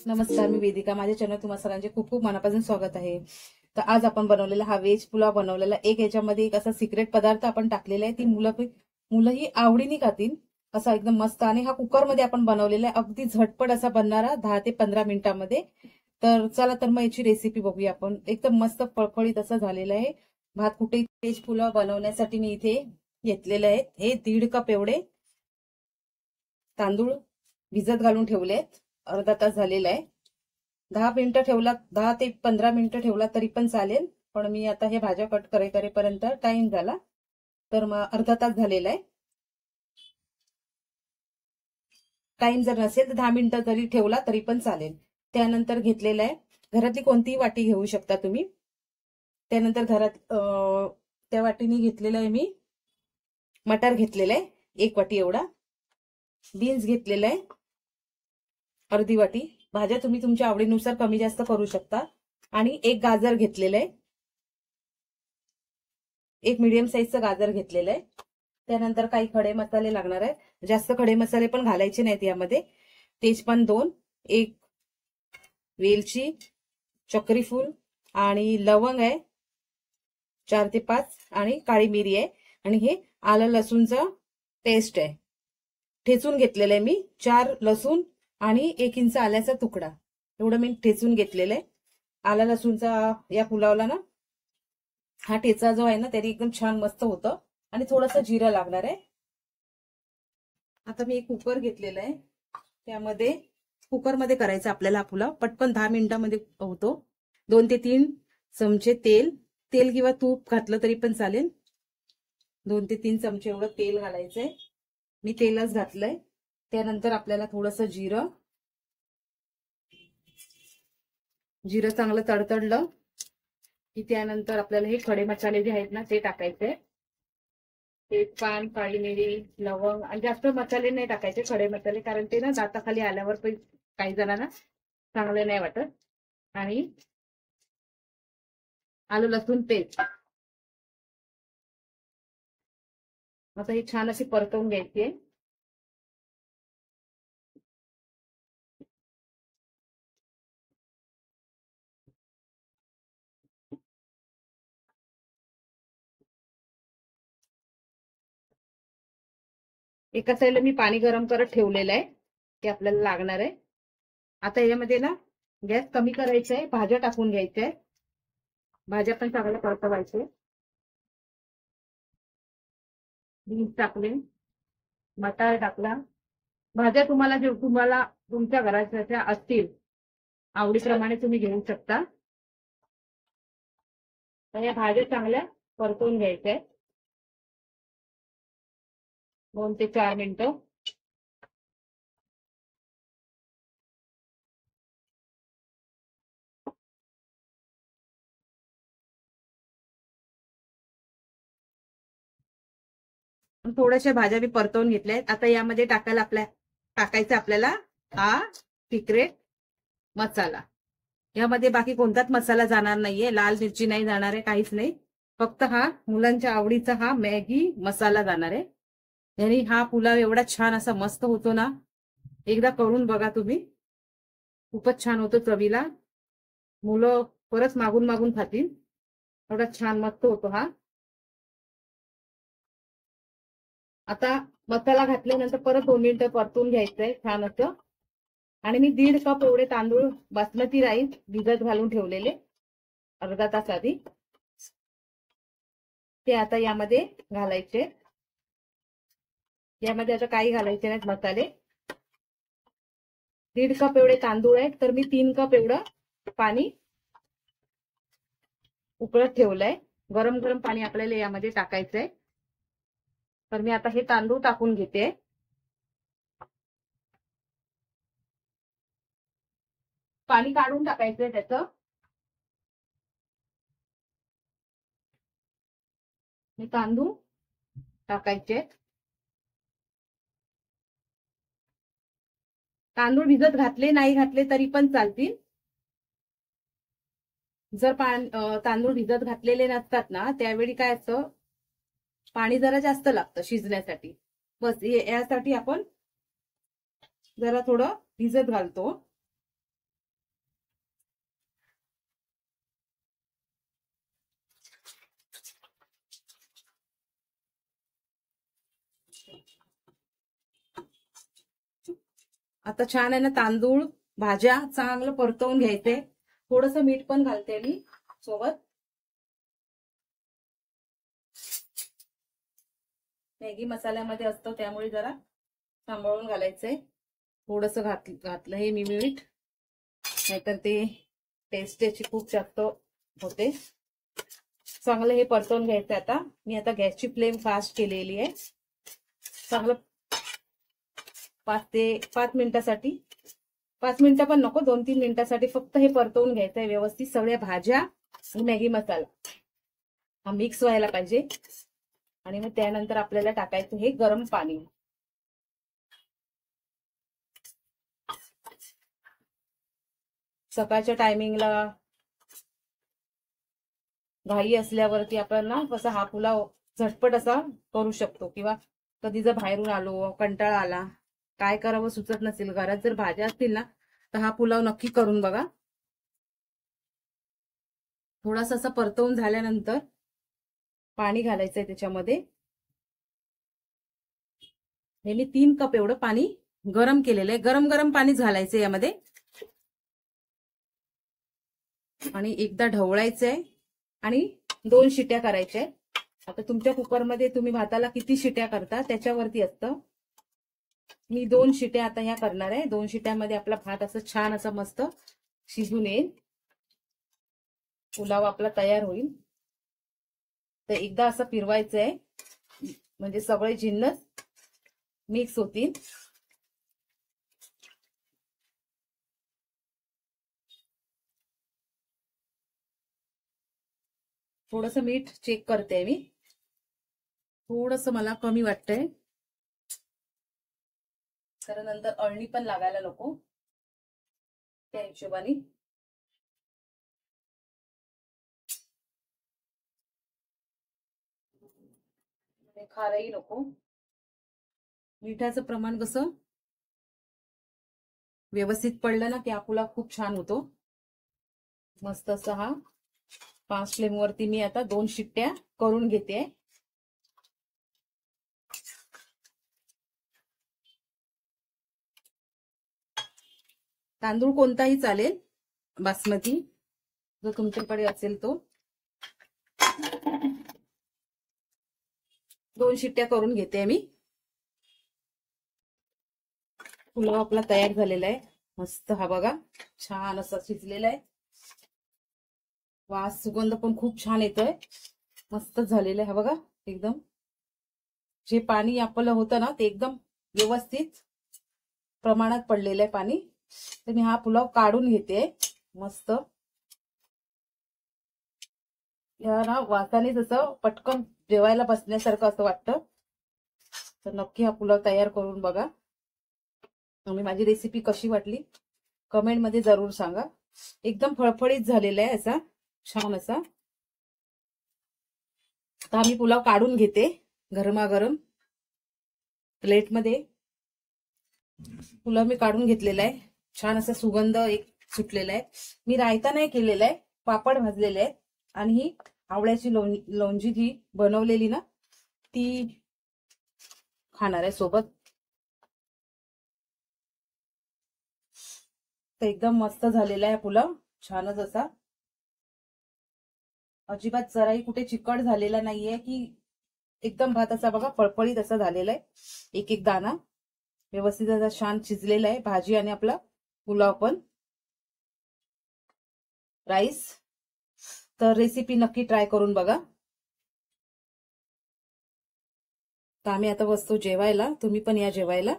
नमस्कार, मी वेदिका. माझ्या चॅनल तुम्हा सर्वांचे खूप खूप मनापासून स्वागत आहे. तर आज आपण बनवलेला हा व्हेज पुलाव बनवलेला एक याच्यामध्ये एक असा सिक्रेट पदार्थ आपण टाकलेला आहे. ती मुलंही आवडीने खातील असा एकदम मस्त. आणि हा कुकरमध्ये आपण बनवलेला आहे, अगदी झटपट असा बनणारा 10 ते 15 मिनिटांमध्ये. तर चला तर मग याची रेसिपी बघूया आपण. एकदम मस्त फळफळीत असं झालेलं आहे. भात कुठे व्हेज पुलाव बनवण्यासाठी मी इथे घेतलेले आहेत हे 1.5 कप एवढे तांदूळ भिजत घालून ठेवलेत. अर्धा तास झालेला आहे. 10 मिनिटं ठेवला, 10 ते 15 मिनिटं ठेवला तरी पण चालेल. पण मी आता हे भाज्या कट करेपर्यंत टाइम झाला, तर मग अर्धा तास झालेला आहे. टाइम जर नसेल तर 10 मिनिटं जरी ठेवला तरी पण चालेल. त्यानंतर घेतलेलं आहे, घरातली कोणतीही वाटी घेऊ शकता तुम्ही. त्यानंतर त्या वाटीने घेतलेलं आहे मी मटार घेतलेलं आहे 1 वाटी एवढा. बीन्स घेतलेलं आहे अर्धी वाटी. भाज्या तुम्ही तुमच्या आवडीनुसार कमी जास्त करू शकता. आणि 1 गाजर घेतलेलं आहे, एक मीडियम साईजचं गाजर घेतलेलं आहे. त्यानंतर काही खडे मसाले लागणार आहेत. जास्त खडे मसाले पण घालायचे नाहीत यामध्ये. तेजपान 2, 1 वेलची, चक्री फूल आणि लवंग आहे 4 ते 5 आणि काळी मिरी आहे. आणि हे आलं लसूणचं पेस्ट आहे, ठेचून घेतलेलं आहे मी. 4 लसूण आणि 1 इंच आल्याचा तुकडा एवढं मी ठेचून घेतलेलं आहे. आला लसूणचा या पुलावला ना हा ठेचा जो आहे ना त्याने एकदम छान मस्त होतं. आणि थोडंसं जिरं लागणार आहे. आता मी एक कुकर घेतलेला आहे, त्यामध्ये कुकरमध्ये करायचा आपल्याला हा पुलाव. पटकन 10 मिनिटांमध्ये होतो. 2 ते 3 चमचे तेल किंवा तूप घातलं तरी पण चालेल. 2 ते 3 चमचे एवढं तेल घालायचंय. मी तेलच घातलंय. त्यानंतर आपल्याला थोडंसं जिरं चांगलं तडतडलं की त्यानंतर आपल्याला हे खडे मसाले जे आहेत ना ते टाकायचे. तेजपान, काळी मिरी, लवंग. आणि जास्त मसाले नाही टाकायचे, खडे मसाले, कारण ते ना दाताखाली आल्यावर पण काही जणांना चांगले नाही वाटत. आणि आलं लसूण पेस्ट. आता ही छान अशी परतवून घ्यायची आहे. एका साईडला मी पाणी गरम करत ठेवलेलं आहे, ते आपल्याला लागणार आहे. आता याच्यामध्ये ना गॅस कमी करायचा आहे, भाज्या टाकून घ्यायच्या आहे. भाज्या पण चांगल्या परतवायच्या. बीन्स टाकले, मटार टाकला. भाज्या तुम्हाला तुमच्या घराच्या असतील आवडीप्रमाणे तुम्ही घेऊ शकता. तर या भाज्या चांगल्या परतवून घ्यायच्या आहेत 2 ते 4 मिनिटं. थोड्याशा भाज्या मी परतवून घेतल्या आहेत. आता यामध्ये टाकायचा आपल्याला हा सिक्रेट मसाला. यामध्ये बाकी कोणताच मसाला जाणार नाहीये, लाल मिरची नाही जाणार आहे, काहीच नाही. फक्त हा मुलांच्या आवडीचा हा मॅगी मसाला जाणार आहे. यानी हा पुलाव एवढा छान असा मस्त होतो ना, एकदा करून बघा तुम्ही. खूपच छान होतो चवीला. मुलं परत मागून मागून खातील, एवढा छान मस्त होतो हा. आता मसाला घातल्यानंतर परत 2 मिनिटं परतून घ्यायचंय छान असं. आणि मी 1.5 कप एवढे तांदूळ बासमती राईस भिजत घालून ठेवलेले अर्धा तास आधी, ते आता यामध्ये घालायचे. यामध्ये आता काही घालायचे नाहीत मसाले. 1.5 कप एवढे तांदूळ आहेत, तर मी 3 कप एवढं पाणी उकळत ठेवलंय. गरम गरम पाणी आपल्याला यामध्ये टाकायचंय. तर मी आता हे तांदूळ टाकून घेते. पाणी काढून टाकायचंय त्याचं. मी तांदूळ टाकायचे. तांदूळ भिजत घातले नाही घातले तरी पण चालतील. जर तांदूळ भिजत घातलेले नसतात ना, त्यावेळी काय असतं, पाणी जरा जास्त लागतं शिजण्यासाठी. बस यासाठी आपण जरा थोडं भिजत घालतो. आता छान आहे ना तांदूळ भाज्या चांगलं परतवून घ्यायचे. थोडंसं मीठ पण घालते मी सोबत. मॅगी मसाल्यामध्ये असतो त्यामुळे जरा सांभाळून घालायचंय. थोडंसं घातलं हे मी मीठ, नाहीतर ते टेस्ट याची खूप जास्त होते. चांगलं हे परतवून घ्यायचं. आता मी आता गॅसची फ्लेम फास्ट केलेली आहे. चांगलं 5 मिनिटासाठी, 5 मिनिटं पण नको, 2-3 मिनिटासाठी फक्त हे परतवून घ्यायचंय व्यवस्थित. सगळ्या भाज्या आणि मॅगी मसाला हा मिक्स व्हायला पाहिजे. आणि मग त्यानंतर आपल्याला टाकायचं हे गरम पाणी. सकाळच्या टायमिंगला घाई असल्यावरती आपण ना कसा हा पुलाव झटपट असा करू शकतो. किंवा कधी जर बाहेरून आलो, कंटाळा आला, काय करावं सुचत नसेल, घरात जर भाज्या असतील ना, तर हा पुलाव नक्की करून बघा. थोडासा असा परतवून झाल्यानंतर पाणी घालायचंय त्याच्यामध्ये. हे मी 3 कप एवढं पाणी गरम केलेलं आहे. गरम गरम पाणीच घालायचंय यामध्ये. आणि एकदा ढवळायचंय आणि 2 शिट्या करायच्या. आता तुमच्या कुकरमध्ये तुम्ही भाताला किती शिट्या करता त्याच्यावरती असतं. मी 2 शिट्या आता ह्या करणार आहे. 2 शिट्यामध्ये आपला भात असं छान असं मस्त शिजून येईल. पुलाव आपला तयार होईल. तर एकदा असं फिरवायचंय म्हणजे सगळे जिन्नस मिक्स होतील. थोडंसं मीठ चेक करते मी. थोडंसं मला कमी वाटतंय, कारण नंतर अळणी पण लागायला नको, त्या हिशोबाने. खारही नको. मिठाचं प्रमाण कसं व्यवस्थित पडलं ना की हा पुलाव खूप छान होतो. मस्त असा हा फास्ट फ्लेम वरती मी आता 2 शिट्ट्या करून घेते. तांदूळ कोणताही चालेल, बासमती जो तुमच्याकडे असेल तो. 2 शिट्ट्या करून घेते मी. पुलाव आपला तयार झालेला आहे. मस्त हा बघा छान असा शिजलेला आहे. वास सुगंध पण खूप छान येतोय. मस्त झालेलं आहे. हा बघा एकदम जे पाणी आपलं होतं ना ते एकदम व्यवस्थित प्रमाणात पडलेलं आहे पाणी. तर मी हा पुलाव काढून घेते. मस्त या ना वासाने जसं पटकन जेवायला बसण्यासारखं असं वाटतं. तर नक्की हा पुलाव तयार करून बघा. आणि माझी रेसिपी कशी वाटली कमेंट मध्ये जरूर सांगा. एकदम फळफळीत झालेला आहे असा छान असा. आता मी पुलाव काढून घेते गरमागरम प्लेटमध्ये. पुलाव मी काढून घेतलेला आहे. छान असा सुगंध एक सुटलेला आहे. मी रायता नाही केलेला आहे, पापड भाजलेले आहेत. आणि ही आवळ्याची लोणजी जी बनवलेली ना ती खाणार आहे सोबत. तर एकदम मस्त झालेला आहे पुलाव, छानच असा. अजिबात जराही कुठे चिकट झालेला नाहीये की एकदम भात असा बघा फळफळीत असा झालेला आहे. एक एक दाना व्यवस्थित असा छान शिजलेला आहे. भाजी आणि आपला पुलाव पण राईस. तर रेसिपी नक्की ट्राय करून बघा. तर आम्ही आता बसतो जेवायला. तुम्ही पण या जेवायला.